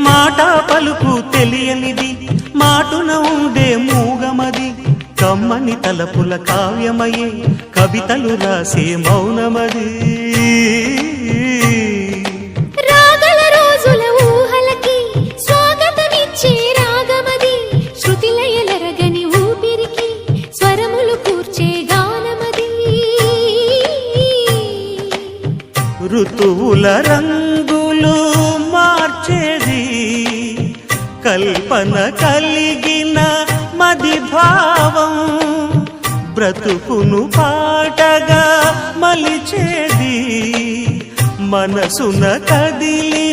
మాట పలుకు తెలియనిది మాటున ఉండే మూగమది కమ్మని తలపుల కావ్యమయే కవితలు రాసే మౌనమది రాగల రోజుల ఊహలకి స్వాగతమిచ్చే రాగమది శృతిలయలరగని ఊపిరికి స్వరములు కూర్చే గానమది ఋతువుల రంగులు మార్చేది కల్పన కలిగిన మది భావం బ్రతుకును పాటగా మలిచేది మనసున కదిలి